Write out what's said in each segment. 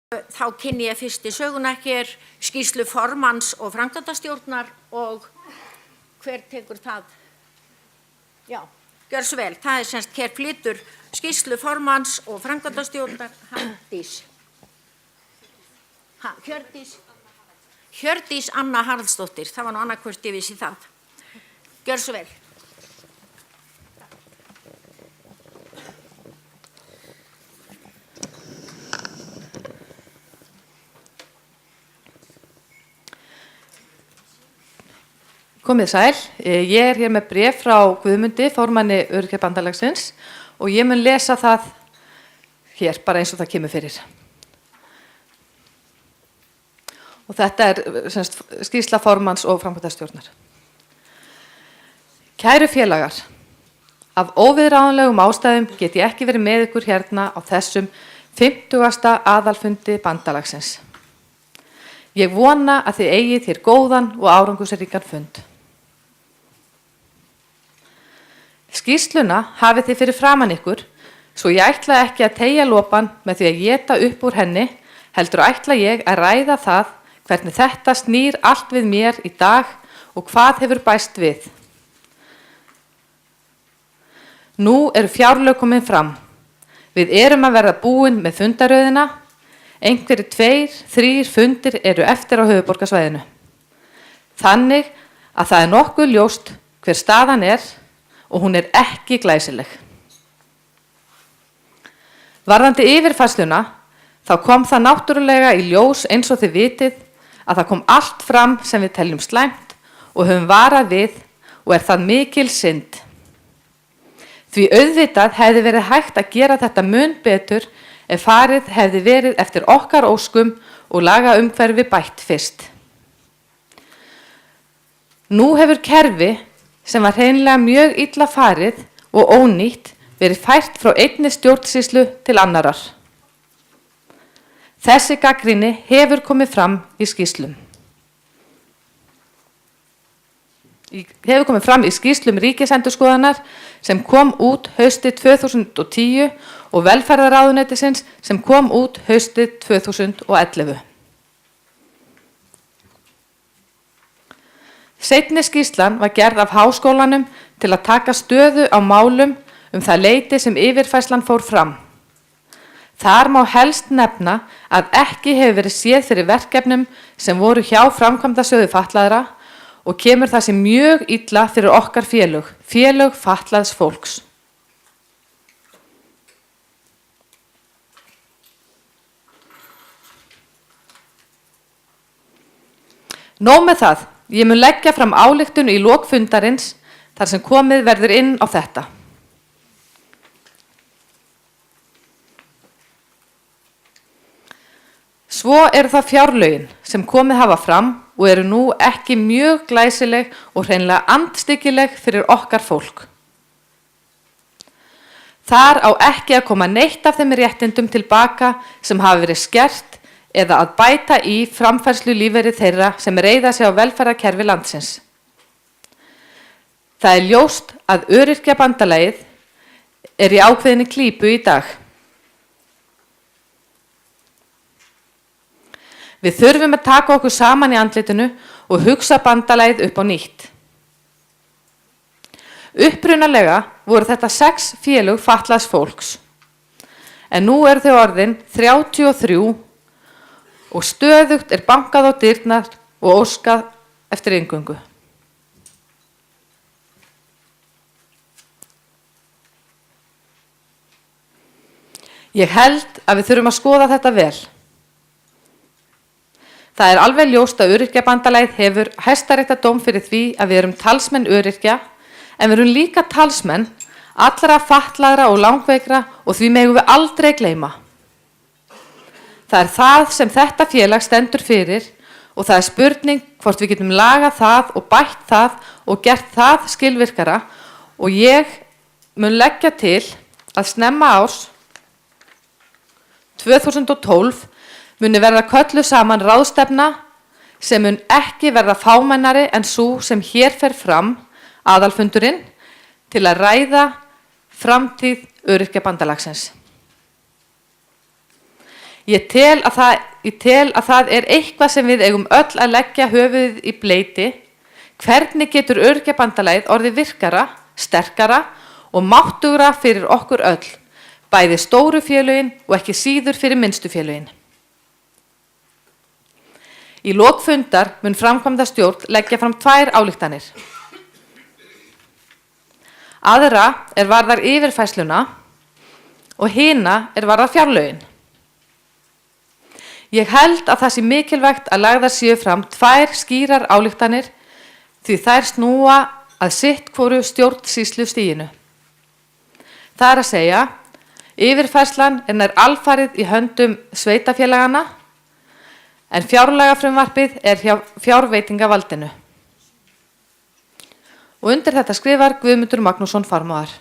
Þá kynni ég fyrst í söguna hér skýrslu formanns og framkvæmdastjórnar og hver tekur það? Já, gjör svo vel. Það semst hér flytur skýrslu formanns og framkvæmdastjórnar Hjördís Anna Haraldsdóttir. Það var nú annarkvort ég vissi það. Gjör svo vel. Komið sæl, ég hér með bréf frá Guðmundi, formanni Öryrkjabandalagsins og ég mun lesa það hér bara eins og það kemur fyrir. Og þetta skýrsla formanns og framkvæmdastjórnar. Kæru félagar, af óviðráðanlegum ástæðum get ég ekki verið með ykkur hérna á þessum 50. aðalfundi bandalagsins. Ég vona að þið eigið hér góðan og árangursríkan fund. Skýrsluna hafið þið fyrir framan ykkur, svo ég ætla ekki að teygja lopan með því að éta upp úr henni, heldur ætla ég að ræða það hvernig þetta snýr allt við mér í dag og hvað hefur bæst við. Nú eru fjárlög komin fram. Við erum að verða búin með fundaröðina. Einhverjir 2-3 fundir eru eftir á höfuðborgarsvæðinu. Þannig að það er nokkuð ljóst hver staðan er og hún er ekki glæsileg. Varðandi yfirfærsluna, þá kom það náttúrulega í ljós eins og þið vitið að það kom allt fram sem við teljum slæmt og höfum varað við og er það mikil synd. Því auðvitað hefði verið hægt að gera þetta mun betur ef farið hefði verið eftir okkar óskum og lagaumhverfi bætt fyrst. Nú hefur kerfi sem var hreinlega mjög illa farið og ónýtt verið fært frá einni stjórnsýslu til annarar. Þessi gagnrýni hefur komið fram í skýrslum. Hefur komið fram í skýrslum Ríkisendurskoðunar sem kom út haustið 2010 og velferðarráðuneytisins sem kom út haustið 2011. Seinni skýrslan var gerð af Háskólanum til að taka stöðu á málum það leyti sem yfirfærslan fór fram. Þar má helst nefna að ekki hefur verið séð fyrir verkefnum sem voru hjá framkvæmdasjóði fatlaðra og kemur það sem mjög illa fyrir okkar félög fatlaðs fólks. Nóg með það, ég mun leggja fram ályktun í lok fundarins þar sem komið verður inn á þetta. Svo eru það fjárlögin sem komið hafa fram og eru nú ekki mjög glæsileg og hreinlega andstyggileg fyrir okkar fólk. Þar á ekki að koma neitt af þeim réttindum tilbaka sem hafa verið skert eða að bæta í framfærslu lífeyri þeirra sem reiða sig á velferðarkerfi landsins. Það er ljóst að Öryrkjabandalagið er í ákveðinni klípu í dag. Við þurfum að taka okkur saman í andlitinu og hugsa bandalagið upp á nýtt. Upprunalega voru þetta 6 félög fatlaðs fólks, en nú eru þau orðin 33 og stöðugt er bankað á dyrnar og óskað eftir inngöngu. Ég held að við þurfum að skoða þetta vel. Það er alveg ljóst að Öryrkjabandalagið hefur hæstaréttardóm fyrir því að við erum talsmenn öryrkja, en við erum líka talsmenn allra fatlaðra og langveikra og því megum við aldrei gleyma. Það er það sem þetta félag stendur fyrir og það er spurning hvort við getum lagað það og bætt það og gert það skilvirkara og ég mun leggja til að snemma árs 2012 muni verða kölluð saman ráðstefna sem mun ekki verða fámennari en sú sem hér fer fram, aðalfundurinn, til að ræða framtíð Öryrkjabandalagsins. Ég tel að það er eitthvað sem við eigum öll að leggja höfuðið í bleyti. Hvernig getur Öryrkjabandalagið orðið virkara, sterkara og máttugra fyrir okkur öll, bæði stóru félögin og ekki síður fyrir minnstu félögin. Í lok fundar mun framkvæmdastjórn leggja fram 2 ályktanir. Aðra er varðar yfirfærsluna og hina er varðar fjárlögin. Ég held að það sé mikilvægt að lagðar séu fram 2 skýrar ályktanir því þær snúa að sitt hvoru stjórnsýslustiginu. Það er að segja, yfirfærslan er nær alfarið í höndum sveitarfélagana en fjárlagafrumvarpið er hjá fjárveitingavaldinu. Og undir þetta skrifar Guðmundur Magnússon formaður.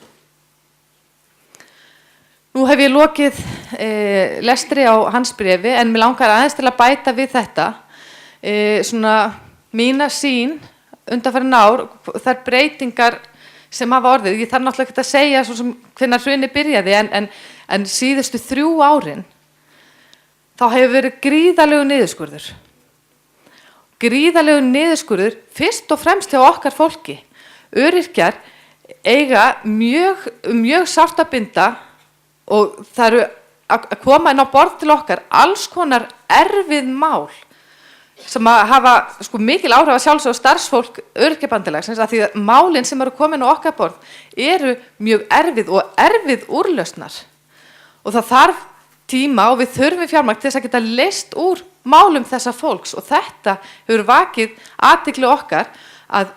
Nú hef ég lokið lestri á hans bréfi en mig langar aðeins til að bæta við þetta svona mína sýn undanfarin ár, þær breytingar sem hafa orðið. Ég þarf náttúrulega ekki að segja svo sem hvenær hrunið byrjaði en síðustu 3 árin þá hefur verið gríðarlegur niðurskurður. Gríðarlegur niðurskurður fyrst og fremst hjá okkar fólki. Öryrkjar eiga mjög sárt að binda og það eru að koma inn á borð til okkar alls konar erfið mál sem að hafa mikil áhrif að sjálfsögðu á starfsfólk Öryrkjabandalagsins af því að málin sem eru komin á okkar borð eru mjög erfið úrlausnar og það þarf tíma og við þurfum fjármagn til þess að geta leyst úr málum þessa fólks og þetta hefur vakið athygli okkar að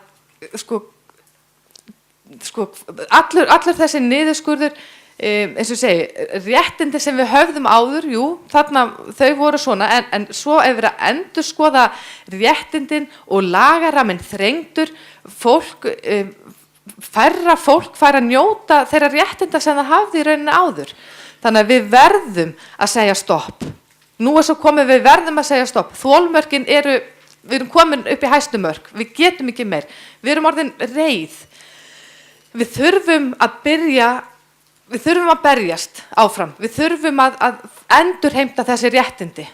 allur þessi niðurskurður eins og segi, réttindi sem við höfðum áður, jú, þarna þau voru svona, en svo ef við að endurskoða réttindin og lagaraminn þrengdur, færra fólk fær að njóta þeirra réttinda sem það hafði í rauninni áður. Þannig að við verðum að segja stopp. Nú er svo komið við verðum að segja stopp. Þolmörkin við erum komin upp í hæstu mörk, við getum ekki meir. Við erum orðin reið. Við þurfum að berjast áfram. Við þurfum að endurheimta þessi réttindi.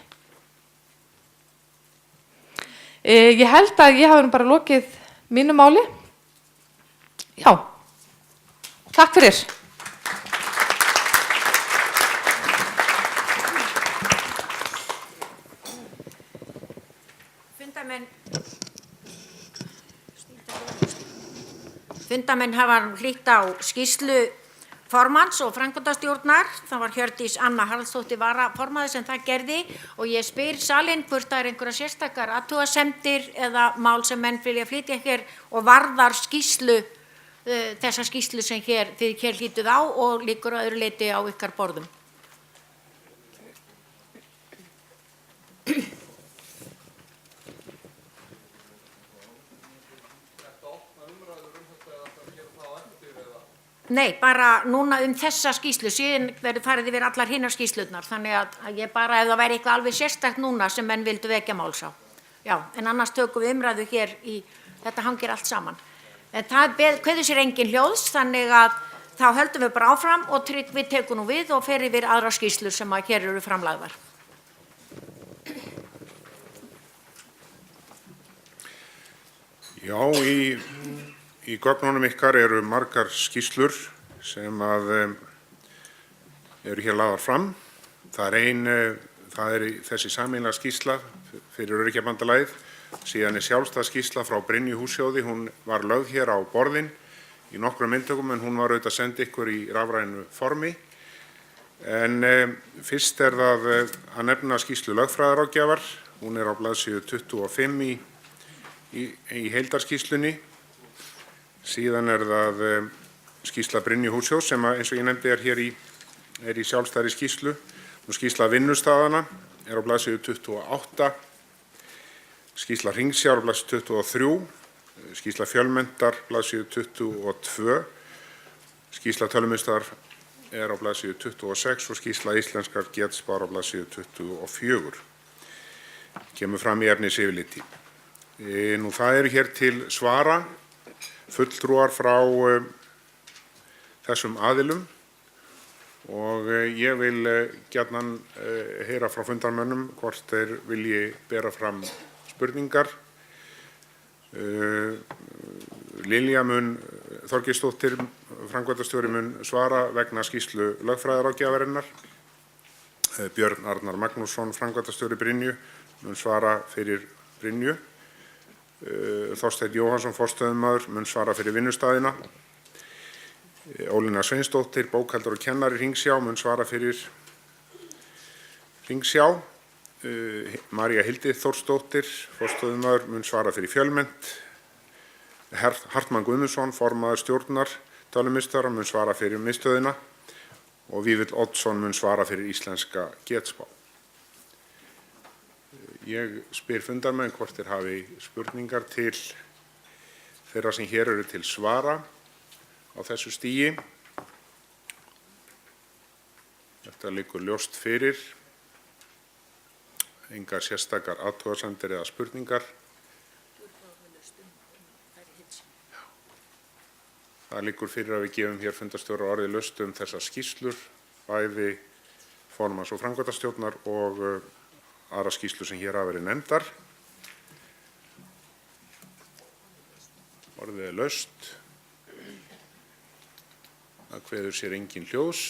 Ég held að ég hafi bara lokið mínu máli. Já, takk fyrir. Fundamenn hafa hlýtt á skýrslu formanns og framkvæmdastjórnar. Það var Hjördís Anna Haraldsdóttir varaformaður sem það gerði og ég spyr salinn hvort það einhverjar sérstakar athugasemdir eða mál sem menn vilja flytja hér og varðar þessa skýrslu sem þið hér hlýtuð á og liggur að öðru leyti á ykkar borðum. Nei, bara núna þessa skýrslu, síðan verður farið yfir allar hinnar skýrslurnar, þannig að ég bara, ef það væri eitthvað alveg sérstakt núna sem menn vildu vekja máls á. Já, en annars tökum við umræðu hér þetta hangir allt saman. En það kveður sér engin hljóðs, þannig að þá höldum við bara áfram og Tryggvi tekur nú við og fer yfir aðra skýrslur sem að hér eru framlagðar. Já, í gögnunum ykkar eru margar skýrslur sem eru hér lagðar fram. Það er þessi sameiginlega skýrsla fyrir Öryrkjabandalagið. Síðan er sjálfstæð skýrsla frá Brynju Hússjóði. Hún var lögð hér á borðin í nokkrum myndtökum en hún var auðvitað send ykkur í rafrænu formi. En fyrst er það að nefna skýrslu lögfræðiráðgjafar. Hún er á blaðsíðu 25 í heildarskýrslunni. Síðan er það skýrsla Brynju Hússjóðs sem eins og ég nefndi er í sjálfstæðri skýrslu. Skýrsla vinnustaðana er á blaðsíðu 28. Skýrsla Hringsjár á blaðsíðu 23. Skýrsla Fjölmenntar blaðsíðu 22. Skýrsla Tölvumiðstöðvar er á blaðsíðu 26 og skýrsla Íslenskar getspár á blaðsíðu 24. Kemur fram í efnisyfirliti. Nú það eru hér til svara fulltrúar frá þessum aðilum og ég vil gjarnan heyra frá fundarmönnum hvort þeir vilji bera fram spurningar. Lilja Þorgeirsdóttir, framkvæmdastjóri, mun svara vegna skýrslu lögfræðiráðgjafarinnar. Björn Arnar Magnússon, framkvæmdastjóri Brynju, mun svara fyrir Brynju. Þorsteinn Jóhannsson, forstöðumaður, mun svara fyrir vinnustaðina. Ólína Sveinsdóttir, bókhaldur og kennari Hringsjá, mun svara fyrir Hringsjá. María Hildi Þórsdóttir, forstöðumaður, mun svara fyrir Fjölmennt. Hartmann Guðmundsson, formaður stjórnar Tölvumiðstöðvar, mun svara fyrir miðstöðina og Vífill Oddsson mun svara fyrir Íslenska getspá. Ég spyr fundarmenn hvort þeir hafi spurningar til þeirra sem hér eru til svara á þessu stigi. Þetta liggur ljóst fyrir. Engar sérstakar athugasemdir eða spurningar. Það liggur fyrir að við gefum hér fundarstjóra orðið laust þessar skýrslur, bæði formanns- og framkvæmdastjórnar og aðra skýrslur sem hér hafa verið nefndar. Orðið laust. Það kveður sér engin hljóðs.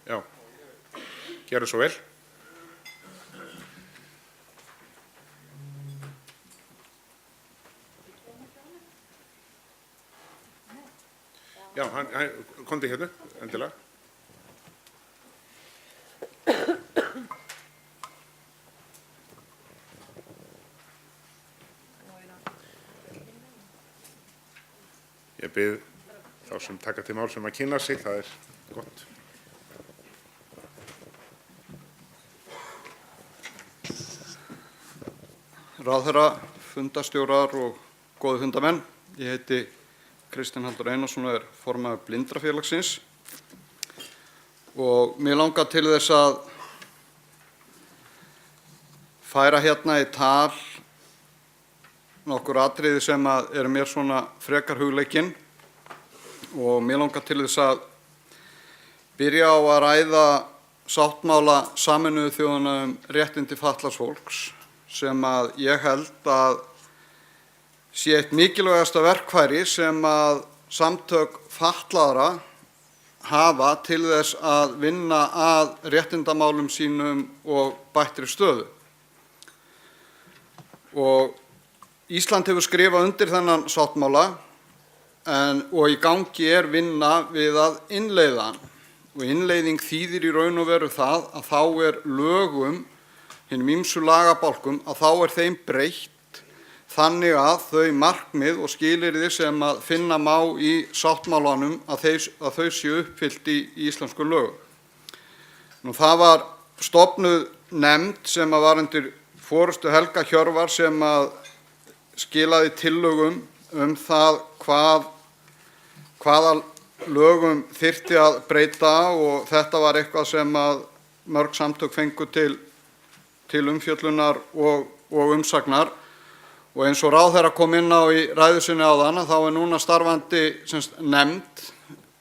Já, gerðu svo vel. Já, komdu hérna, endilega. Ég bið þá sem taka til máls að kynna sig, það gott. Ráðherra, fundarstjórar og góðu fundamenn. Ég heiti Kristinn Halldór Einarsson og formaður Blindrafélagsins og mér langar til þess að færa hérna í tal nokkur atriði sem eru mér svona frekar hugleikin og mér langar til þess að byrja á að ræða sáttmála Sameinuðu þjóðanna réttindi fatlaðs fólks sem ég held að sé eitt mikilvægasta verkfæri sem samtök fatlaðra hafa til þess að vinna að réttindamálum sínum og bættri stöðu. Og Ísland hefur skrifað undir þennan sáttmála og í gangi vinna við að innleiða hann. Og innleiðing þýðir í raun og veru það að þá lögum, hinum ýmsu lagabálkum, að þá þeim breytt þannig að þau markmið og skilyrði sem finna má í sáttmálanum að þau séu uppfyllt í íslensku lögum. Það var stofnuð nefnd sem var undir forystu Helga Hjörvar sem skilaði tillögum það hvaða lögum þyrfti að breyta og þetta var eitthvað sem mörg samtök fengu til umfjöllunar og umsagnar. Og eins og ráðherra kom inn á í ræðu sinni áðan þá núna starfandi nefnd,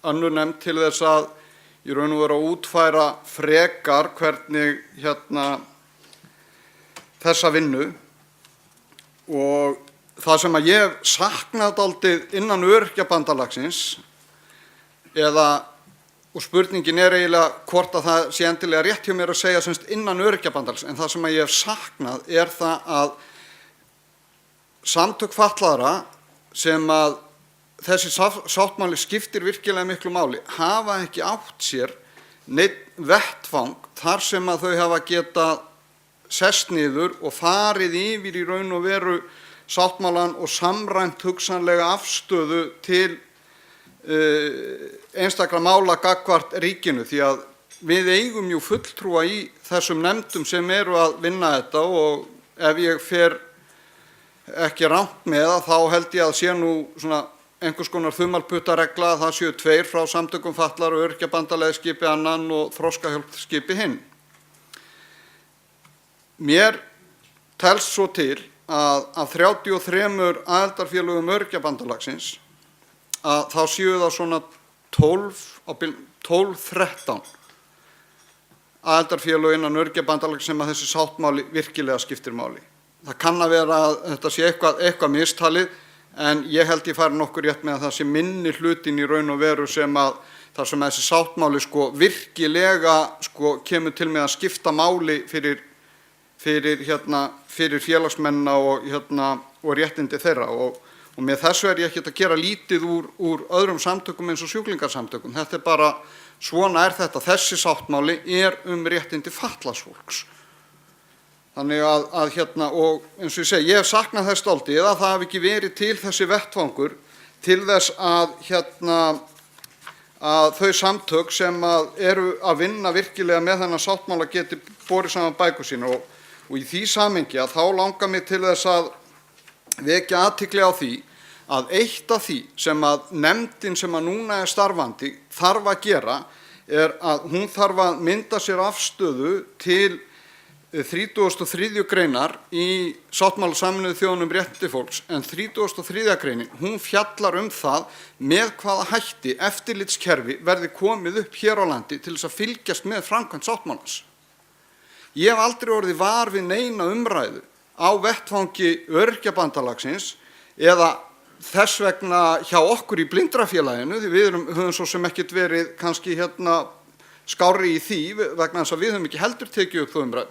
önnur nefnd til þess að í raun og veru að útfæra frekar hvernig þessa vinnu. Og það sem ég hef saknað dálítið innan Öryrkjabandalagsins og spurningin eiginlega hvort að það sé endilega rétt hjá mér að segja innan Öryrkjabandalags, en það sem ég hef saknað það að samtök fatlaðra sem þessi sáttmáli skiptir virkilega miklu máli hafa ekki átt sér neinn vettvang þar sem þau hafa getað sest niður og farið yfir í raun og veru sáttmálan og samræmt hugsanlega afstöðu til einstakra mála gagnvart ríkinu því að við eigum jú fulltrúa í þessum nefndum sem eru að vinna þetta og ef ég fer ekki rangt með þá held ég að sé nú svona einhvers konar þumalputtaregla að það séu 2 frá samtökum fatlaðra, Öryrkjabandalagið skipi annan og Þroskahjálp skipi hinn. Mér telst svo til að af 33 aðildarfélögum Öryrkjabandalagsins þá séu það svona 12-13 aðildarfélög innan Öryrkjabandalagsins sem að þessi sáttmáli virkilega skiptir máli. Það kann að vera að þetta sé eitthvað mistalið, en ég held ég fari nokkur rétt með að það sé minni hlutin í raun og veru sem að þar sem þessi sáttmáli virkilega kemur til með að skipta máli fyrir félagsmennina og réttindi þeirra, og með þessu ég ekkert að gera lítið úr öðrum samtökum eins og sjúklingasamtökum. Þetta bara, svona þetta, þessi sáttmáli réttindi fatlaðs fólks. Þannig að og eins og ég segi, ég hef saknað þess dálítið að það hafi ekki verið til þessi vettvangur til þess að þau samtök sem eru að vinna virkilega með þennan sáttmála geti borið saman bækur sínar, og í því samhengi að þá langar mig til þess að vekja athygli á því að eitt af því sem að nefndin sem að núna starfandi þarf að gera að hún þarf að mynda sér afstöðu til 33. greinar í sáttmála Sameinuðu þjóðanna réttindi fólks, en 33. greinin, hún fjallar það með hvaða hætti eftirlitskerfi verði komið upp hér á landi til þess að fylgjast með framkvæmd sáttmálans. Ég hef aldrei orðið var við neina umræðu á vettvangi Öryrkjabandalagsins eða þess vegna hjá okkur í Blindrafélaginu, því við höfum svo sem ekkert verið kannski skárri í því vegna þess að við höfum ekki heldur tekið upp þau umræðu.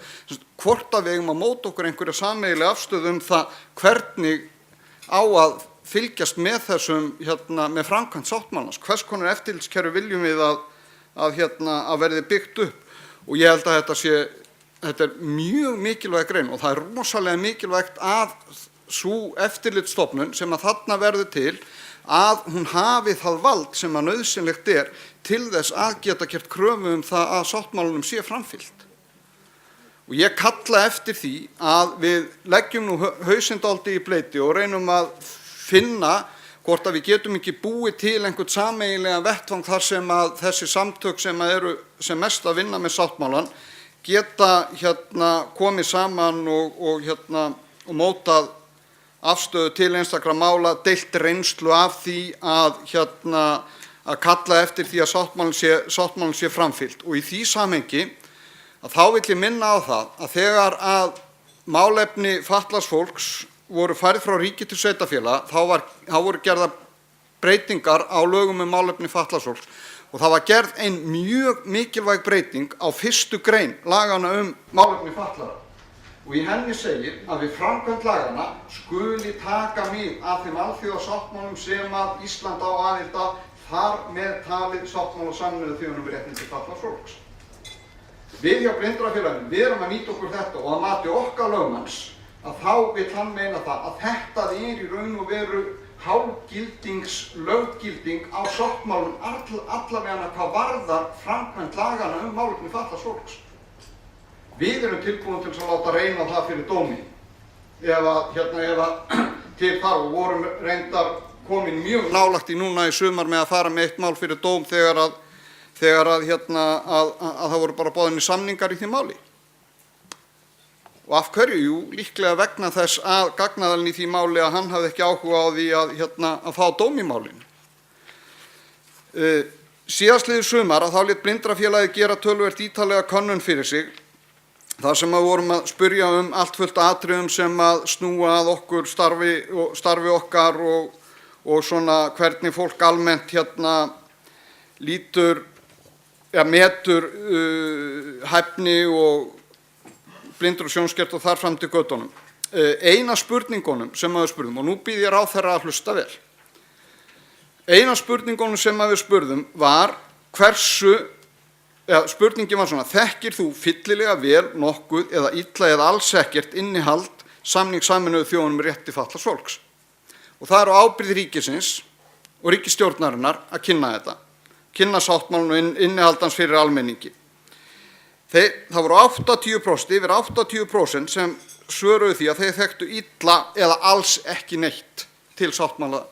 Hvort að við eigum að móta okkur einhverja sameiginlega afstöðu það hvernig á að fylgjast með þessum með framkvæmd sáttmálans, hvers konar eftirlitskerfi viljum við að verði byggt upp, og ég held að þetta mjög mikilvæg grein, og það rosalega mikilvægt að sú eftirlitsstofnun sem að þarna verður til að hún hafi það vald sem að nauðsynlegt til þess að geta gert kröfu það að sáttmálanum sé framfylgt. Og ég kalla eftir því að við leggjum nú hausinn dálítið í bleyti og reynum að finna hvort að við getum ekki búið til einhvern sameiginlegan vettvang þar sem að þessi samtök sem eru sem mest að vinna með sáttmálan geta komið saman og mótað afstöðu til einstakra mála, deilt reynslu af því að kalla eftir því að sáttmálinn sé framfylgt. Og í því samhengi að þá vill ég minna á það að þegar að málefni fatlaðs fólks voru færð frá ríki til sveitarfélaga, þá voru gerðar breytingar á lögum málefni fatlaðs fólks, og það var gerð ein mjög mikilvæg breyting á 1. grein laganna málefni fatlaðra. Og í henni segir að við framkvæmd laganna skuli taka mið af þeim alþjóðasáttmálum sem að Ísland á aðild að, þar með talið sáttmála Sameinuðu þjóðanna réttindi fatlaðs fólks. Við hjá Blindrafélaginu, við erum að nýta okkur þetta, og að mati okkar lögmanns að þá vill hann meina það að þetta í raun og veru hálfgilding á sáttmálum allavega hvað varðar framkvæmd laganna málefni fatlaðs fólks. Við erum tilbúin til að láta reyna það fyrir dómi ef til þar, og vorum reyndar komin mjög nálægt í núna í sumar með að fara með eitt mál fyrir dóm þegar að það voru bara boðinni samningar í því máli. Og af hverju? Jú, líklega vegna þess að gagnaðalinn í því máli að hann hafði ekki áhuga á því að fá dóm í málinu. Síðastliðið sumar að þá lét Blindrafélagið gera töluvert ítarlega könnun fyrir sig, þar sem að vorum að spyrja allt fullt atriðum sem að snúa að okkur starfi okkar og svona hvernig fólk almennt lítur, metur hæfni og blindur og sjónskert og þar fram til göttunum. Eina spurningunum sem að við spurðum, og nú býð ég ráðherra að hlusta vel, eina spurningunum sem að við spurðum var spurningin var svona: þekkir þú fyllilega vel nokkuð eða illa eða alls ekkert innihald samnings Sameinuðu þjóðanna rétti fatlaðs fólks? Og það á ábyrgð ríkisins og ríkisstjórnarinnar að kynna sáttmálann og innihaldans fyrir almenningi. Það voru 80%, yfir 80% sem svöruðu því að þeir þekktu illa eða alls ekki neitt til sáttmálans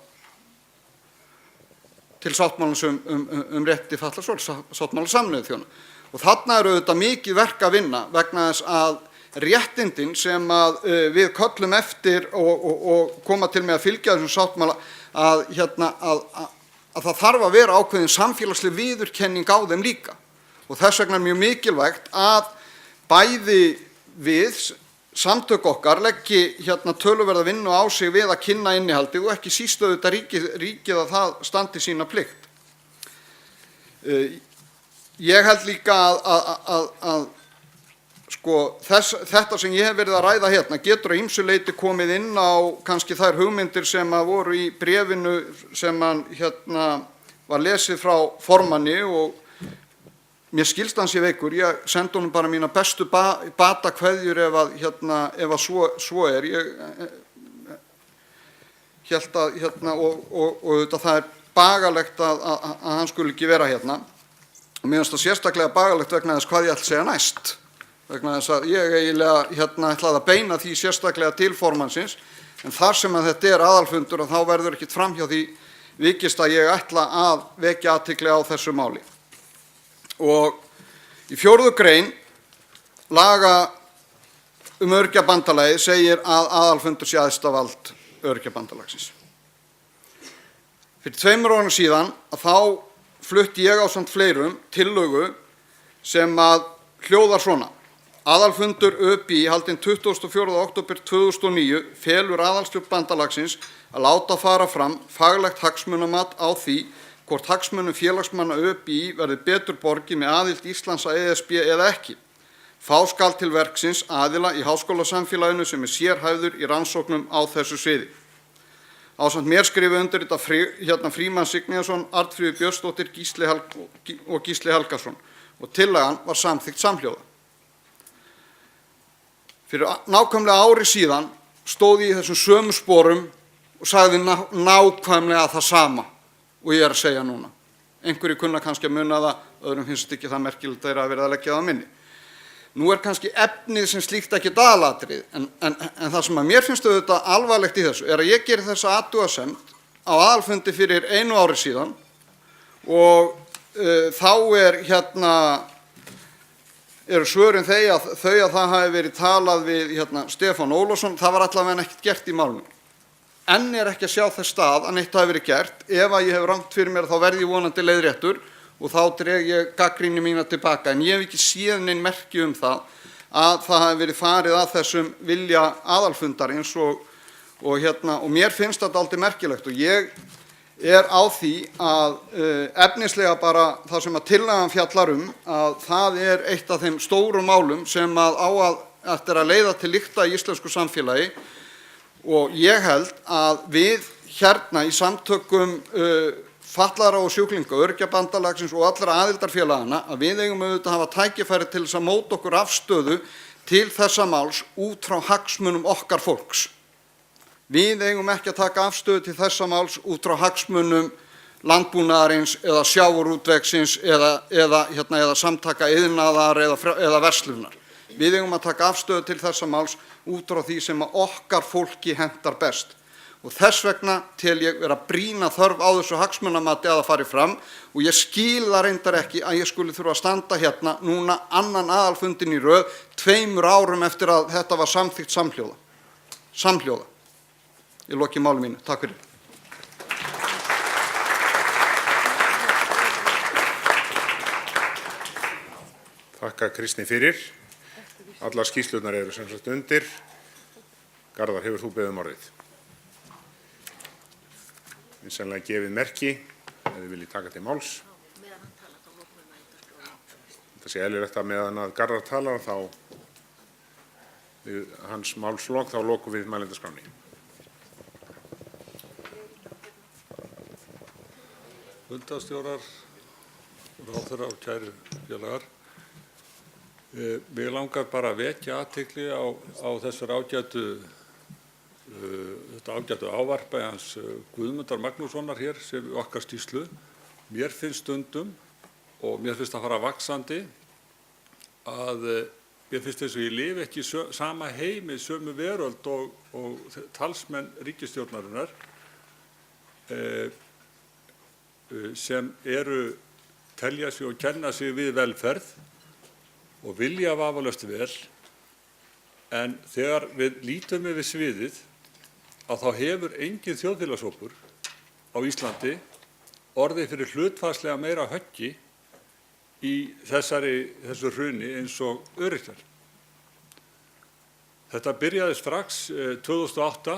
rétti fatlaðs fólks, sáttmála Sameinuðu þjóðanna. Og þarna auðvitað mikið verk að vinna vegna þess að réttindin sem að við köllum eftir og koma til með að fylgja þessum sáttmála að það þarf að vera ákveðin samfélagsleg viðurkenning á þeim líka. Og þess vegna er mjög mikilvægt að bæði við samtök okkar leggi töluverða vinnu á sig við að kynna innihaldið og ekki síst auðvitað ríkið að það standi sína plikt. Ég held líka að þetta sem ég hef verið að ræða hérna getur að ýmsu leyti komið inn á kannski þær hugmyndir sem voru í bréfinu sem var lesið frá formanni og mér skilst hann sé veikur, ég sendi honum bara mína bestu batakveðjur ef að svo er. Ég held að, og það er bagalegt að hann skuli ekki vera hérna. Og mér finnst það sérstaklega bagalegt vegna þess hvað ég ætla að segja næst. Vegna þess að ég eiginlega ætlaði að beina því sérstaklega til formannsins, en þar sem að þetta er aðalfundur þá verður ekkert framhjá því vikist að ég ætla að vekja athygli á þessu máli. Og í 4. grein laga Öryrkjabandalagið segir að aðalfundur sé æðsta vald Öryrkjabandalagsins. Fyrir 2 árum síðan að þá flutti ég ásamt fleirum tillögu sem að hljóðar svona: Aðalfundur ÖBÍ haldinn 24. október 2009 felur aðalstjórn bandalagsins að láta fara fram faglegt hagsmunamat á því hvort hagsmunum félagsmanna ÖBÍ verði betur borgið með aðild Íslands að ESB eða ekki. Fá skal til verksins aðila í háskólasamfélaginu sem er sérhæfður í rannsóknum á þessu sviði. Ásamt mér skrifa undir þetta Frímann Signíðarsson, Arnfríður Björnsdóttir og Gísli Helgason og tillagan var samþykkt samhljóða. Fyrir nákvæmlega ári síðan stóð ég í þessum sömu sporum og sagði nákvæmlega það sama og ég er að segja núna. Einhverju kunna kannski að muna það, öðrum finnst ekki það merkilegt að vera að leggja það á minni. Nú er kannski efnið sem slíkt ekki aðalatriði, en það sem að mér finnst auðvitað alvarlegt í þessu er að ég geri þessa athugasemd á aðalfundi fyrir 1 ári síðan og þá eru svörin þau að það hafi verið talað við Stefán Ólafsson. Það var allavega ekkert gert í málinu. Enn er ekki að sjá þess stað að neitt hafi verið gert. Ef að ég hef rangt fyrir mér þá verð ég vonandi leiðréttur og þá dreg ég gagnrýni mína tilbaka. En ég hef ekki séð nein merki um það að það hafi verið farið að þessum vilja aðalfundarins og mér finnst þetta dálítið merkilegt og ég er á því að efnislega bara það sem að tillagan fjallar að það er eitt af þeim stóru málum sem að á eftir að leiða til lykta í íslensku samfélagi. Og ég held að við hérna í samtökum fatlaðra og sjúklinga, Öryrkjabandalagsins og allra aðildarfélagana að við eigum auðvitað að hafa tækifæri til þess að móta okkur afstöðu til þessa máls út frá hagsmunum okkar fólks. Við eigum ekki að taka afstöðu til þessa máls út frá hagsmunum landbúnaðarins eða sjávarútvegsins eða samtaka iðnaðar eða verslunar. Við eigum að taka afstöðu til þessa máls út frá því sem að okkar fólki hentar best. Og þess vegna tel ég vera brýna þörf á þessu hagsmunamati að það fari fram og ég skil það reyndar ekki að ég skuli þurfa að standa hérna núna annan aðalfundin í röð 2 árum eftir að þetta var samþykkt samhljóða. Ég loki máli mínu. Takk fyrir. Þakka Kristni fyrir. Allar skýrslurnar eru sem sagt undir. Garðar, hefur þú beðið orðið? Vinsamlega gefið merki ef þið viljið taka til máls. Það sé eðlilegt að meðan að Garðar talar þá við hans málslok þá lokum við mælendaskránni. Fundarstjórar, ráðherra og kæru félagar. Mig langar bara að vekja athygli á þessar þetta ágætu ávarpi hans Guðmundar Magnússonar hér sem okkar skýrslu. Mér finnst stundum og mér finnst að fara vaxandi að mér finnst þess að ég lifi ekki í sama heimi, sömu veröld og talsmenn ríkisstjórnarinnar sem telja sig og kenna sig við velferð og vilja vafalaust vel, en þegar við lítum yfir sviðið að þá hefur engin þjóðfélagshópur á Íslandi orðið fyrir hlutfallslega meira höggi í þessu hruni eins og öryrkjar. Þetta byrjaði strax 2008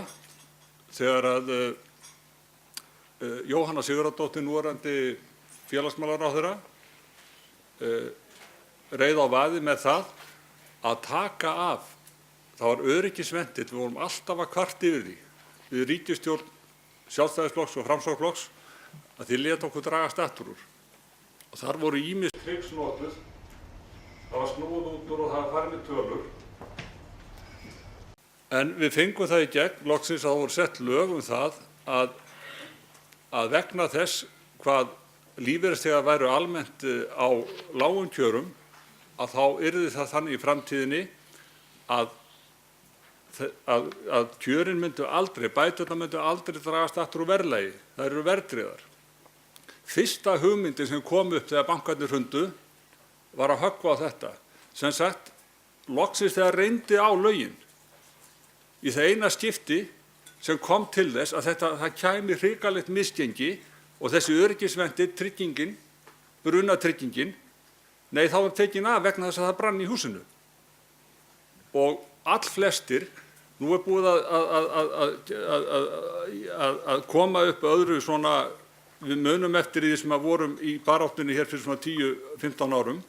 þegar að Jóhanna Sigurðardóttir, núverandi félagsmálaráðherra, reið á vaðið með það að taka af. Það var öryggisventill, við vorum alltaf að kvarta yfir því við ríkisstjórn Sjálfstæðisflokks og Framsóknarflokks að þið lét okkur dragast aftur úr. Og þar voru ýmis trix notuð, það var snúið út úr og það var farið með tölur. En við fengum það í gegn, loksins að það voru sett lög það að vegna þess hvað lífeyrisþegar væru almennt á lágum kjörum, að þá yrði það þannig í framtíðinni að kjörin myndu aldrei, bæturnar myndu aldrei dragast aftur úr verðlagi. Það eru verðtryggðar. Fyrsta hugmyndin sem kom upp þegar bankarnir hrundu var að höggva á þetta. Sem sagt, loksins þegar reyndi á lögin. Í það eina skipti sem kom til þess að það kæmi hrikalegt misgengi og þessi öryggisventil, tryggingin, brunatryggingin, nei, þá var tekin af vegna þess að það brann í húsinu. Og allflestir, nú er búið að koma upp öðru svona, við munum eftir því sem að vorum í baráttunni hér fyrir svona 10-15 árum,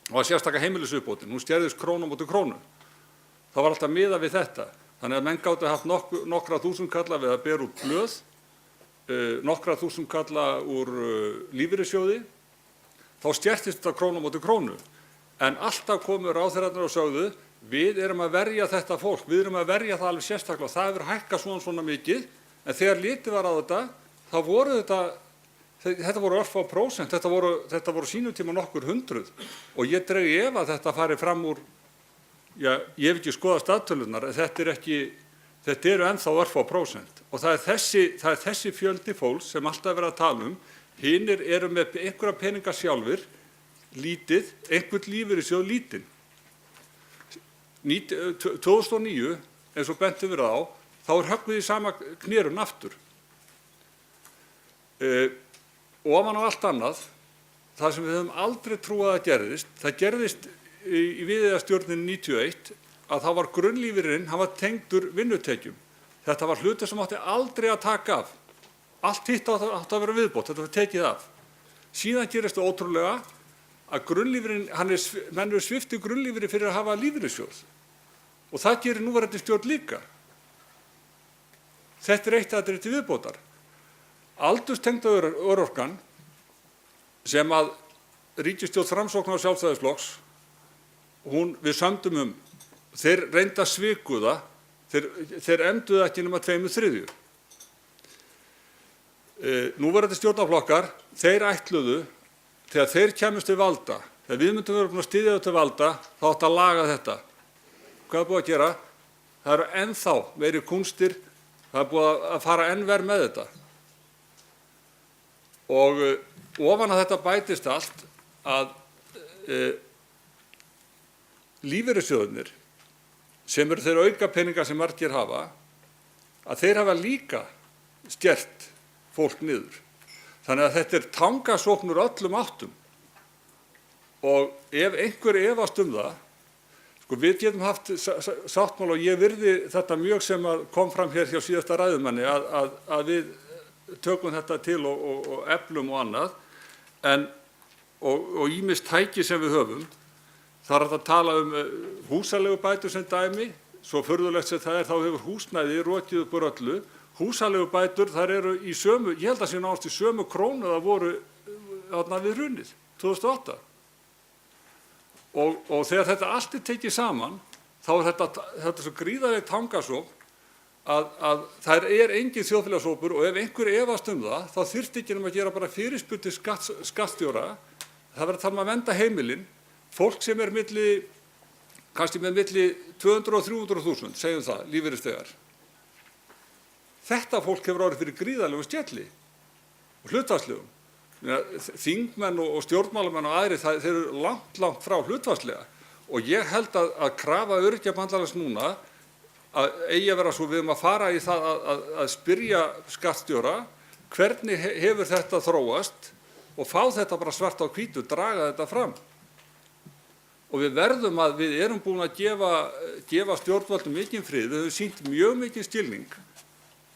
og að sérstaklega heimilisuppbótin, hún skerðist krónu á móti krónu. Það var alltaf miðað við þetta. Þannig að menn gátu haft nokkra þúsundkalla við að bera út blöð, nokkra þúsundkalla úr lífeyrissjóði, þá skertist þetta krónu á móti krónu. En alltaf komu ráðherrarnir og sögðu, við erum að verja þetta fólk, við erum að verja það alveg sérstaklega og það hefur hækkað svona mikið, en þegar litið var á þetta, þá voru þetta voru örfá prósent, þetta voru sínum tíma nokkur hundruð og ég dreg í efa að þetta fari fram úr, já, ég hef ekki skoðað staðtölunar, en þetta eru ennþá örfá prósent og það er þessi fjöldi fólks sem alltaf verið að tala hinir eru með einhverja peninga sjálfir, lítið, einhvern lífeyrissjóð lítinn. 2009, eins og bent hefur á, þá er höggvið í sama knérun aftur. Ofan á allt annað, það sem við höfum aldrei trúað að gerðist, það gerðist í Viðeyjarstjórninni 91 að þá var grunnlífeyrinn, hann var tengdur vinnutekjum. Þetta var hlutur sem átti aldrei að taka af. Allt hitt átti að vera viðbót, þetta var tekið af. Síðan gerist það ótrúlega að grunnlífeyrinn, menn eru sviptir grunnlífeyri fyrir að hafa lífeyrissjóð. Og það gerir núverandi stjórn líka. Þetta er eitt atriði til viðbótar. Aldurstengda örorkan sem að ríkisstjórn Framsóknar og Sjálfstæðisflokks, við sömdum þeir reynda svikuða, þeir enduðu ekki nema 2/3. Núverandi stjórnarflokkar, þeir ætluðu, þegar þeir kæmust til valda, þegar við myndum vera búin að styðja þau til valda, þá átti að laga þetta. Hvað er búið að gera? Það eru ennþá meiri kúnstir, það er búið að fara enn verð með þetta. Og ofan að þetta bætist allt að lífeyrissjóðirnir, sem eru þeir aukapeningar sem margir hafa, að þeir hafa líka skert fólk niður. Þannig að þetta er tangasókn úr öllum áttum. Og ef einhver efast það, sko við getum haft sáttmála og ég virði þetta mjög sem kom fram hér hjá síðasta ræðumanni að við tökum þetta til og eflum og annað, og ýmis tæki sem við höfum. Það er hægt að tala húsaleigubætur sem dæmi, svo furðulegt sem það þá hefur húsnæði rokið upp úr öllu. Húsaleigubætur, þar eru í sömu, ég held að sé náðast í sömu krónu það voru við hrunið, 2008. Og þegar þetta allt er tekið saman, þá er þetta svo gríðarleg tangasókn að það er engin þjóðfélagshópur og ef einhver efast það, þá þyrfti ekki að gera bara fyrirspurn til skattstjóra. Það verður að tala að vernda heimilin, fólk sem er kannski með milli 200 og 300.000, segjum það, lífeyrisþegar. Þetta fólk hefur orðið fyrir gríðarlegu skelli og hlutfallslegum. Þingmenn og stjórnmálamenn og aðrir, þeir eru langt frá hlutfallslega og ég held að krafa Öryrkjabandalags núna að eigi að vera svo við að fara í það að spyrja skattstjóra hvernig hefur þetta þróast og fá þetta bara svart á hvítu, draga þetta fram. Og við erum búin að gefa stjórnvöldum mikinn frið, við höfum sýnt mjög mikinn skilning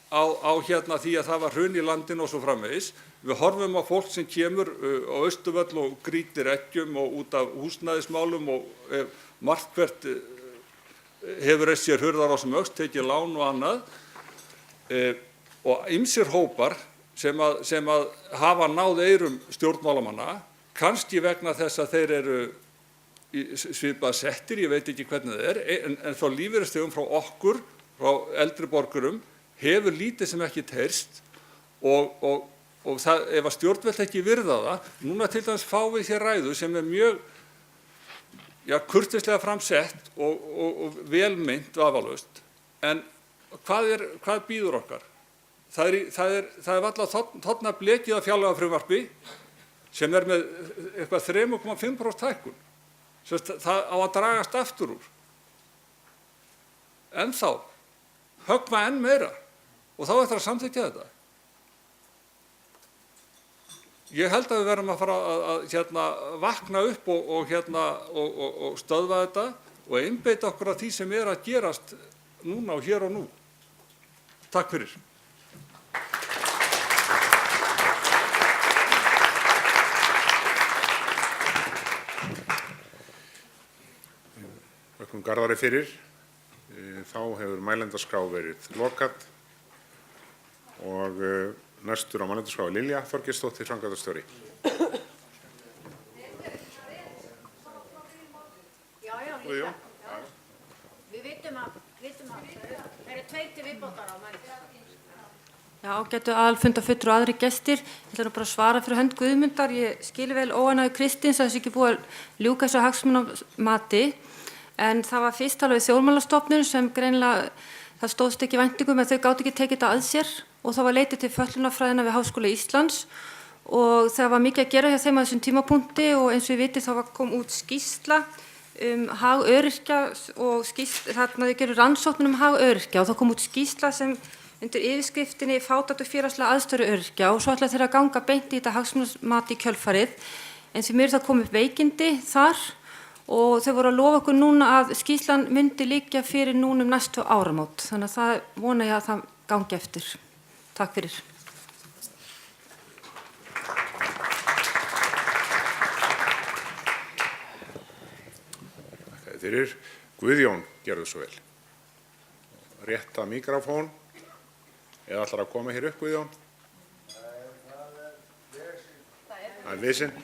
á því að það var hrun í landinu og svo framvegis. Við horfum á fólk sem kemur á Austurvöll og grýtir eggjum og út af húsnæðismálum og margt hvert hefur sér hurðar á sem öxt, tekið lán og annað. Og ýmsir hópar sem að hafa náð eyrum stjórnmálamanna, kannski vegna þess að þeir eru svipað settir, ég veit ekki hvernig það en frá lífeyrisþegum, frá okkur, frá eldri borgurum, hefur lítið sem ekki heyrst og það, ef að stjórnvöld ekki virða það, núna til dæmis fáum við hér ræðu sem er mjög kurteislega framsett og velmeint vafalaust, en hvað býður okkar? Það er varla þarna blekið af fjárlagafrumvarpi sem er með eitthvað 3,5% hækkun. Það á að dragast aftur úr. En þá, höggva enn meira og þá ætlar að samþykkja þetta. Ég held að við verðum að fara að vakna upp og stöðva þetta og einbeita okkur að því sem er að gerast núna og hér og nú. Takk fyrir. Þökkum Garðari fyrir. Þá hefur mælendaskrá verið lokað og næstur á mælendaskrá er Lilja Þorgeirsdóttir, framkvæmdastjóri. Já, líka. Við vitum að það eru 2 til viðbótar á mælendaskrá. Já, ágætu aðalfundarfulltrúar og aðrir gestir. Ég ætla nú bara að svara fyrir hönd Guðmundar. Ég skil vel óánægju Kristins að þessu ekki búið að ljúka þessu hagsmunamati. En það var fyrst alveg Þjóðmálastofnun sem greinilega, það stóðst ekki væntingum en þau gátu ekki tekið þetta að sér og það var leitið til fötlunarfræðina við Háskóla Íslands og það var mikið að gera hjá þeim á þessum tímapunkti og eins og við vitið þá kom út skýrsla hag öryrkja og þarna þau gerðu rannsóknir hag öryrkja og þá kom út skýrsla sem undir yfirskriftinni fátækt og félagslega aðstöðu öryrkja og svo ætla þeir að ganga beint í þetta hagsmunamati í kjölfarið en því mér það kom upp veikindi þar og þau voru að lofa okkur núna að skýrslan myndi liggja fyrir núna næstu áramót. Þannig að það vona ég að það gangi eftir. Takk fyrir. Takk fyrir. Guðjón, gerðu svo vel. Rétta mikrofón. Eða ætlar að koma hér upp, Guðjón? Það er visinn.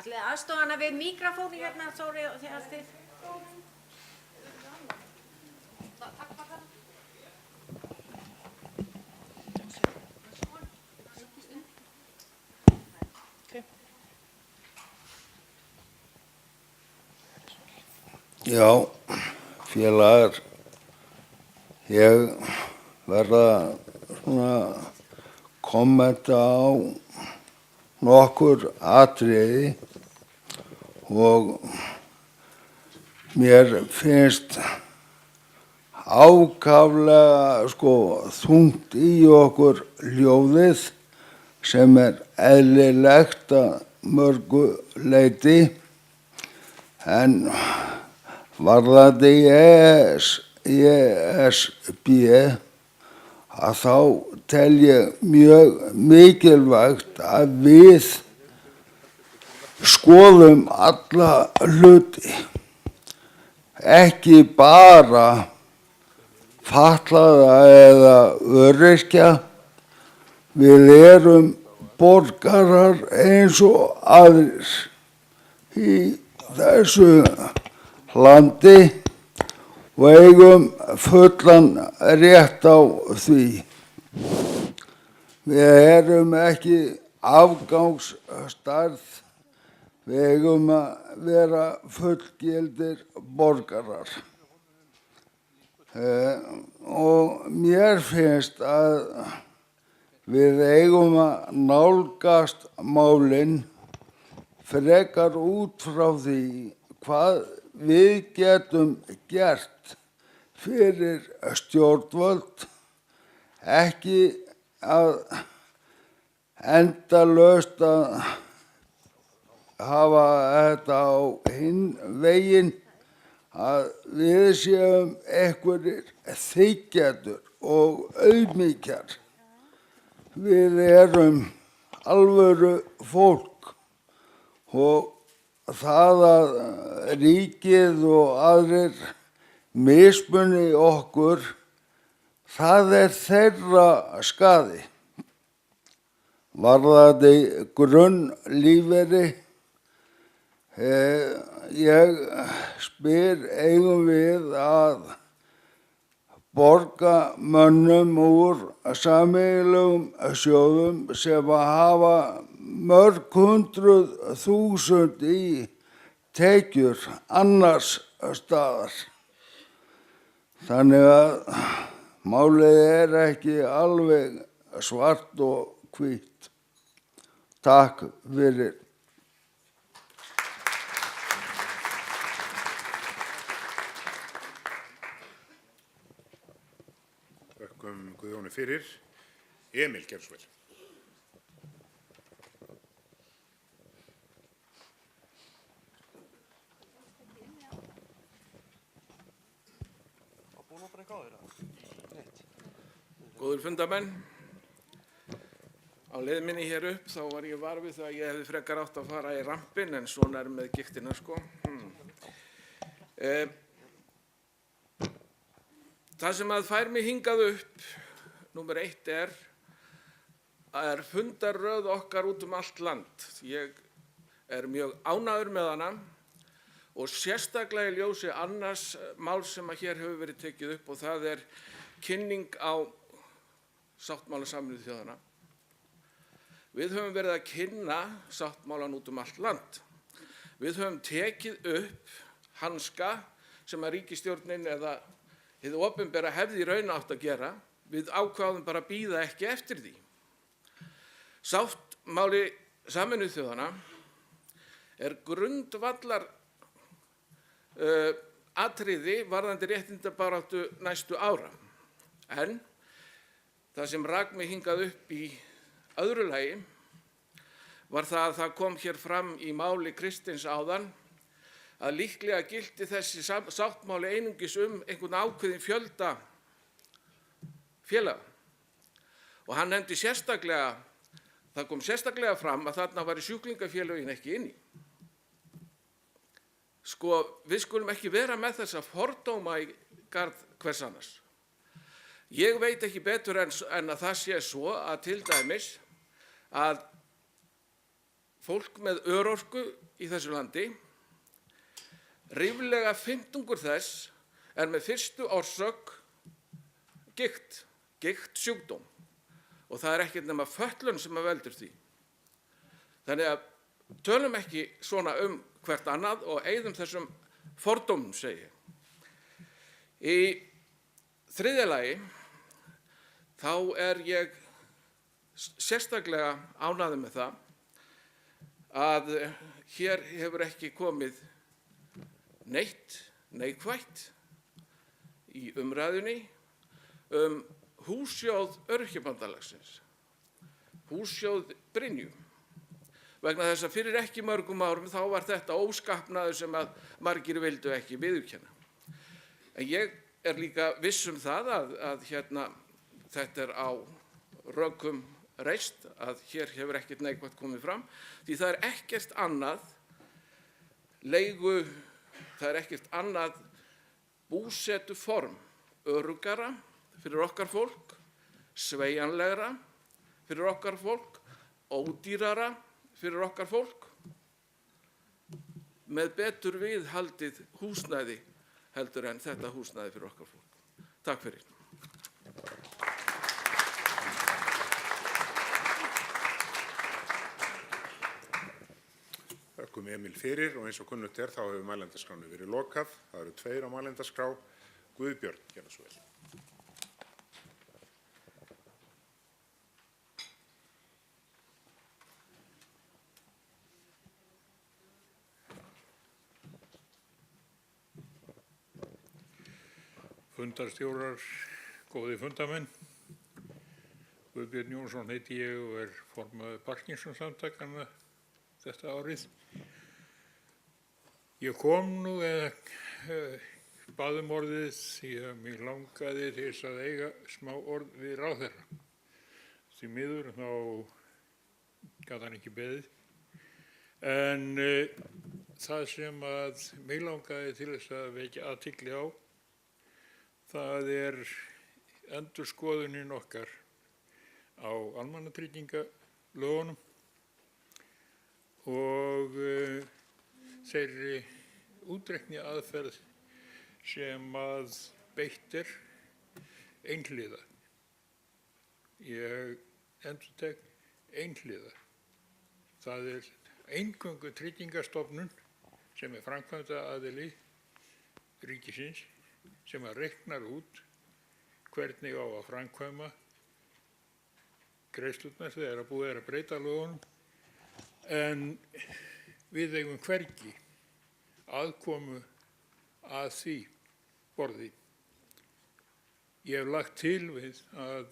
Ætlið aðstofana við mikrofónu hérna, sorry, þegar þið. Já, félagar, ég verða svona kommenta á nokkur atriði og mér finnst ákaflega þungt í okkur ljóðið sem er eðlilegt að mörgu leyti en varðandi ESB að þá tel ég mjög mikilvægt að við skoðum alla hluti, ekki bara fatlaða eða öryrkja. Við erum borgarar eins og aðrir í þessu landi og eigum fullan rétt á því. Við erum ekki afgangsstærð Við eigum að vera fullgildir borgarar. Og mér finnst að við eigum að nálgast málin frekar út frá því hvað við getum gert fyrir stjórnvöld, ekki að endalaust að hafa þetta á hinn veginn, að við séum einhverjir þykjendur og auðmýkjar. Við erum alvöru fólk og það að ríkið og aðrir mismuni okkur, það er þeirra skaði. Varðandi grunnlífeyri, ég spyr, eigum við að borga mönnum úr sameiginlegum sjóðum sem hafa mörg 100.000 í tekjur annars staðar. Þannig að málið er ekki alveg svart og hvítt. Takk fyrir. Þökkum Guðjóni fyrir. Emil Gersvel. Góður fundamenn, á leið minni hér upp þá var ég var við það að ég hefði frekar átt að fara í rampinn en svona er með giktina sko. Það sem að fær mig hingað upp, númer 1 er fundarröð okkar út allt land. Ég er mjög ánægður með hana og sérstaklega í ljósi annars mál sem að hér hefur verið tekið upp og það er kynning á sáttmála Sameinuðu þjóðanna. Við höfum verið að kynna sáttmálan út allt land. Við höfum tekið upp hanska sem að ríkisstjórnin eða hið opinbera hefði í raun átt að gera. Við ákváðum bara að bíða ekki eftir því. Sáttmáli Sameinuðu þjóðanna er grundvallar atriði varðandi réttindabaráttu næstu ára. En það sem rak mig hingað upp í öðru lagi var það að það kom hér fram í máli Kristins áðan að líklega gilti þessi sáttmáli einungis einhvern ákveðin fjölda félaga. Og hann nefndi sérstaklega, það kom sérstaklega fram að þarna væri sjúklingafélögin ekki inni. Sko, við skulum ekki vera með þessa fordóma í garð hvers annars. Ég veit ekki betur en að það sé svo að til dæmis að fólk með örorku í þessu landi, ríflega 50% þess er með fyrstu orsök gigt sjúkdóm og það er ekkert nema fötlun sem að veldur því. Þannig að tölum ekki svona hvert annað og eyðum þessum fordómum, segi ég. Í þriðja lagi þá er ég sérstaklega ánægður með það að hér hefur ekki komið neitt neikvætt í umræðunni hússjóð Öryrkjabandalagsins, hússjóð Brynju. Vegna þess að fyrir ekki mörgum árum þá var þetta óskapnaður sem að margir vildu ekki viðurkenna. En ég er líka viss það að þetta er á rökum reist, að hér hefur ekkert neikvætt komið fram, því það er ekkert annað það er ekkert annað búsetuform öruggara fyrir okkar fólk, sveigjanlegra fyrir okkar fólk, ódýrara fyrir okkar fólk, með betur viðhaldið húsnæði heldur en þetta húsnæði fyrir okkar fólk. Takk fyrir. Þökkum Emil fyrir og eins og kunnugt þá hefur mælendaskránni verið lokað. Það eru 2 á mælendaskrá. Guðbjörn, gerðu svo vel. Fundarstjórar, góði fundamenn. Guðbjörn Jónsson heiti ég og formaður Parkinson-samtakanna þetta árið. Ég kom nú bað orðið því að mig langaði til þess að eiga smá orð við ráðherra. Því miður þá gat hann ekki beðið. En það sem að mig langaði til þess að vekja athygli á, það endurskoðunin okkar á almannatryggingalögunum og þeirri útreikni aðferð sem að beitt einhliða. Ég endurtek einhliða. Það eingöngu Tryggingastofnun sem framkvæmdaraðili ríkisins sem að reiknar út hvernig á að framkvæma greiðslurnar þegar búið að breyta lögunum, en við eigum hvergi aðkomu að því borði. Ég hef lagt til við að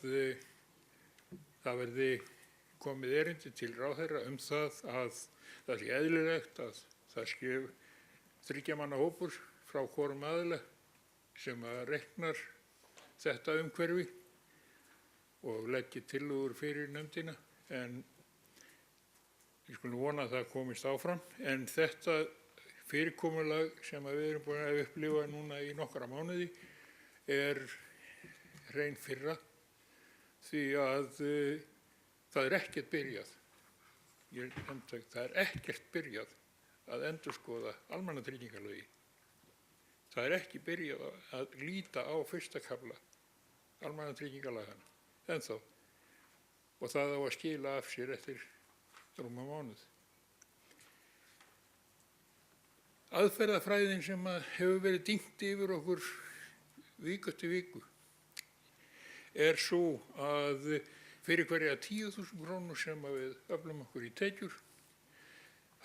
það verði komið erindi til ráðherra það að það sé eðlilegt að það sé 3 manna hópur frá hvorum aðila sem að reiknar þetta umhverfi og leggja tillögur fyrir nefndina, en ég skulum vona að það komist áfram. En þetta fyrirkomulag sem við erum búin að upplifa núna í nokkra mánuði hrein firra, því að það ekkert byrjað. Það ekkert byrjað að endurskoða almannatryggingalögin. Það ekki byrjað að líta á 1. kafla almannatryggingalaganna ennþá, og það á að skila af sér eftir rúma mánuð. Aðferðafræðin sem hefur verið dyngt yfir okkur viku eftir viku svo að fyrir hverja 10.000 krónur sem við öflum okkur í tekjur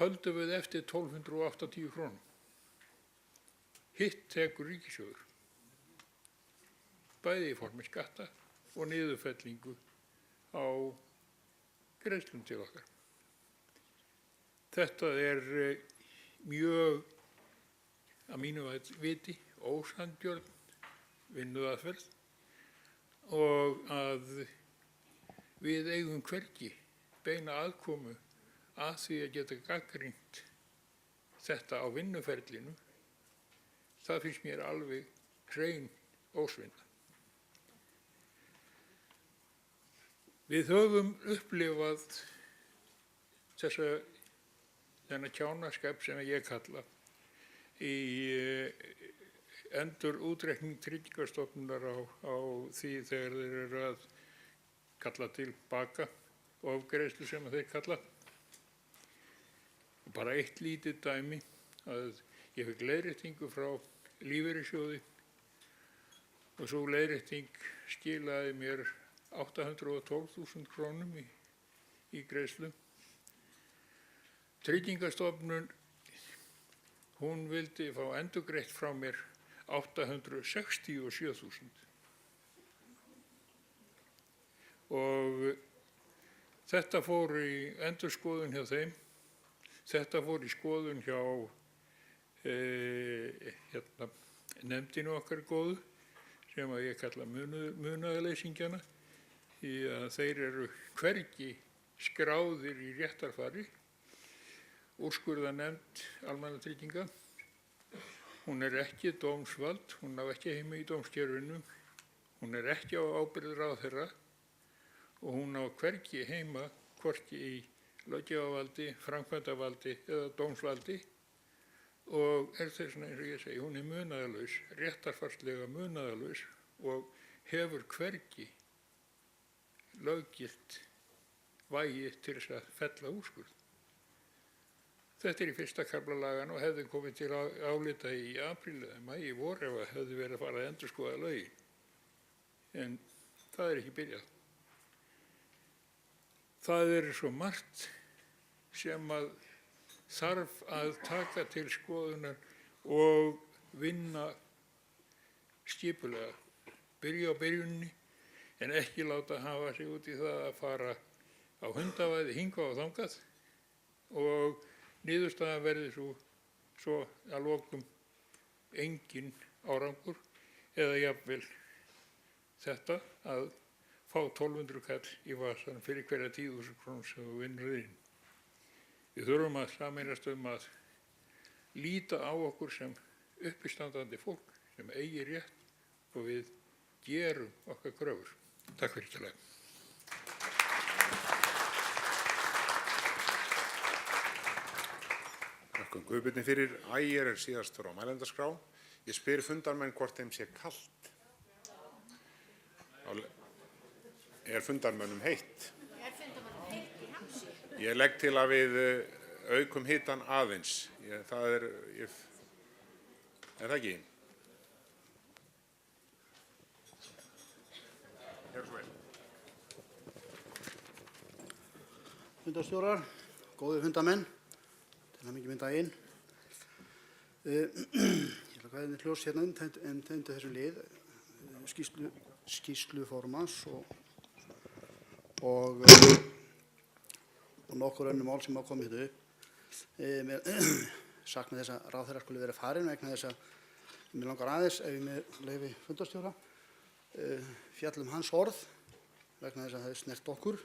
höldum við eftir 1280 krónum. Hitt tekur ríkissjóður, bæði í formi skatta og niðurfellingu á greiðslum til okkar. Þetta mjög, að mínu viti, ósanngjörn vinnuaðferð og að við eigum hvergi beina aðkomu að því að geta gagnrýnt þetta á vinnuferlinu. Það finnst mér alveg hrein ósvinna. Við höfum upplifað þennan kjánaskap sem ég kalla í endurútreikning Tryggingastofnunar á því þegar þeir eru að kalla til baka ofgreiðslu sem þeir kalla. Bara eitt lítið dæmi að ég fekk leiðréttingu frá lífeyrissjóði og svo leiðrétting skilaði mér 812.000 krónum í greiðslu. Tryggingastofnun, hún vildi fá endurgreitt frá mér 867.000. Og þetta fór í endurskoðun hjá þeim. Þetta fór í skoðun hjá nefndinu okkar góðu sem að ég kalla munaðarleysingjana, því að þeir eru hvergi skráðir í réttarfari. Úrskurðarnefnd almannatrygginga, hún ekki dómsvald, hún á ekki heima í dómskerfinu, hún ekki á ábyrgð ráðherra og hún á hvergi heima hvorki í löggjafarvaldi, framkvæmdarvaldi eða dómsvaldi, og þess vegna, eins og ég segi, hún munaðarlaus, réttarfarslega munaðarlaus og hefur hvergi löggilt vægi til þess að fella úrskurð. Þetta er í fyrsta kafla lagan og hefði komið til álita í apríl eða maí í vor ef það hefði verið að fara að endurskoða lögin. En það er ekki byrjað. Það er svo margt sem að þarf að taka til skoðunar og vinna skipulega. Byrja á byrjunni en ekki láta hafa sig út í það að fara á hundavæði hingað og þangað og niðurstaðan verði svo að lokum engin árangur eða jafnvel þetta að fá 1200 kall í vasan fyrir hverja 10.000 krónur sem þú vinnur inn. Við þurfum að sameinast að líta á okkur sem uppistandandi fólk sem eigi rétt og við gerum okkar kröfur. Takk fyrir þetta. Guðbjörni fyrir Ægir er síðastur á mælendaskrá. Ég spyr fundarmenn hvort þeim sé kalt. Er fundarmönnum heitt? Ég legg til að við aukum hitann aðeins. Það er það ekki? Fundarstjórar, góði fundarmenn, til að mikið mynda inn. Ég ætla að gæða þið hljós hérna tendu þessu lið, skýrslu formans og nokkur önnur mál sem hafa komið hérna upp. Sakna þess að ráðherra skuli verið farin vegna þess að mér langar aðeins, ef ég með leyfi fundarstjóra, fjallum hans orð vegna þess að það er snert okkur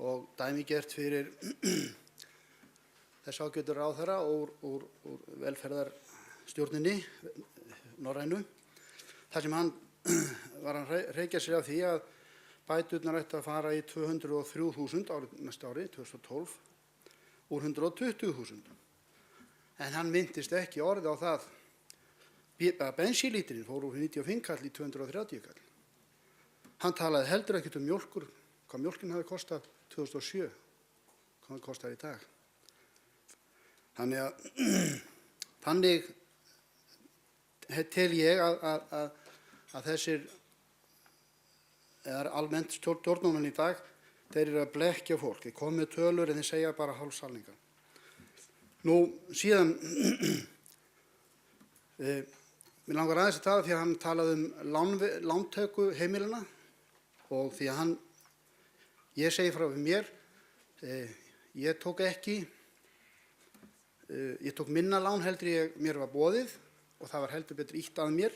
og dæmigert fyrir þess ágætu ráðherra úr velferðarstjórninni norrænu. Þar sem hann var að hreykja sér af því að bæturnar ættu að fara í 203.000 næsta ári, 2012, úr 120.000. En hann minntist ekki orðið á það að bensínlítrinn fór úr 95 kall í 230 kall. Hann talaði heldur ekkert mjólkur, hvað mjólkin hafi kostað 2007, hvað hann kostar í dag. Þannig tel ég að þessir, eða almennt stjórnmálamenn í dag, þeir eru að blekkja fólk. Þeir komu með tölur en þeir segja bara hálfsalninga. Nú síðan, mér langar aðeins að tala því að hann talaði lántöku heimilina og því að ég segi frá mér, ég tók minna lán heldur mér var boðið og það var heldur betur ýtt að mér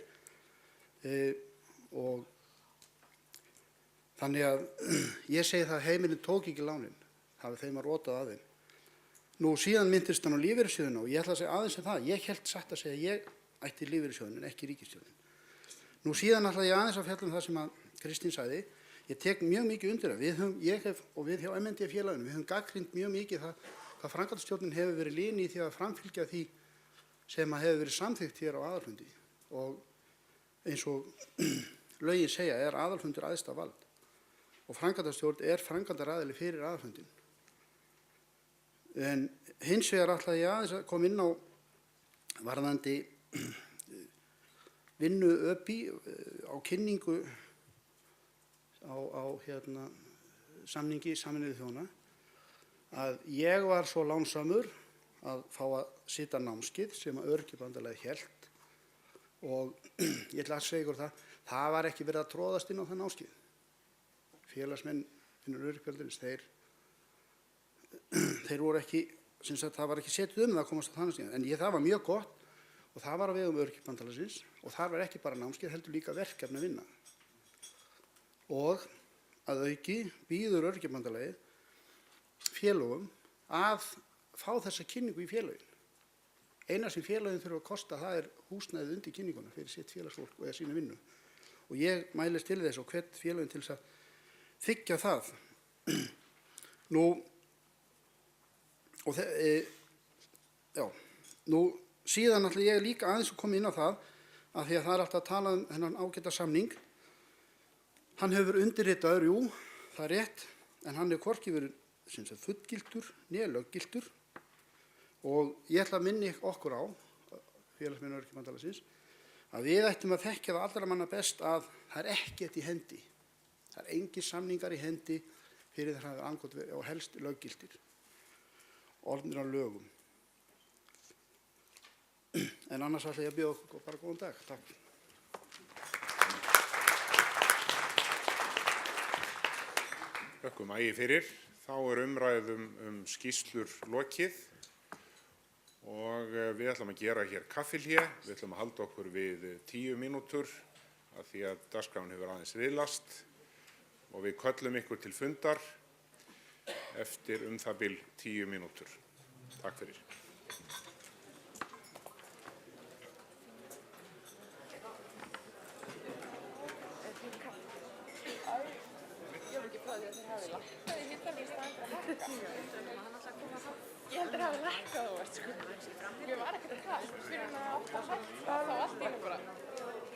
og þannig að ég segi það að heimilin tók ekki lánin, hafi þeim að rotað að þeim. Nú síðan minntist hann á lífeyrissjóðina og ég ætla að segja aðeins það, ég held satt að segja að ég ætti lífeyrissjóðin en ekki ríkissjóðin. Nú síðan ætla ég aðeins að fjalla það sem að Kristín sagði, ég tek mjög mikið undir það, við hjá MND félaginu, við höfum gagnrýnt mjög mikið það hvað framkvæmdastjórnin hefur verið lin í því að framfylgja því sem að hefur verið samþykkt hér á aðalfundi og eins og lögin segja er aðalfundur æðsta vald og framkvæmdastjórn er framkvæmdaraðili fyrir aðalfundin. En hins vegar ætla ég aðeins að koma inn á varðandi vinnu ÖBÍ á kynningu á samningi Sameinuðu þjóðanna að ég var svo lánsamur að fá að sitja námskeið sem að Öryrkjabandalagið hélt og ég ætla að segja ykkur það var ekki verið að tróðast inn á það námskeið. Félagsmenn innan Öryrkjabandalagsins, þeir voru ekki, það var ekki setið það að komast á þannig stíðan, en það var mjög gott og það var á vegum Öryrkjabandalagsins og þar var ekki bara námskeið, heldur líka verkefni að vinna. Og að auki býður Öryrkjabandalagið félögum að fá þessa kynningu í félögin. Eina sem félögin þurfa að kosta, það er húsnæðið undir kynninguna fyrir sitt félagsfólk og eða sína vinnu. Og ég mælist til þess og hvet félögin til þess að þiggja það. Nú síðan ætla ég líka aðeins að koma inn á það að því að það er alltaf að tala þennan ágæta samning. Hann hefur undirritaður, jú, það er rétt, en hann hefur hvorki verið fullgiltur né löggiltur Og ég ætla að minni okkur á, félagsmenn Öryrkjabandalagsins, að við ættum að þekkja það allra manna best að það er ekkert í hendi. Það er engin samningar í hendi fyrir það angott og helst löggiltir. Orðnir á lögum. En annars ætla ég að bjóða okkur bara góðan dag. Takk. Þökkum ægi fyrir. Þá er umræðum skýrslur lokið og við ætlum að gera hér kaffihlé. Við ætlum að halda okkur við 10 mínútur af því að dagskráin hefur aðeins riðlast og við köllum ykkur til fundar eftir það bil 10 mínútur. Takk fyrir. Ég heldur að hafa lækkað á óvart, sko. Mér var ekkert að það, fyrir að átt að hætta þá allt í einu bara.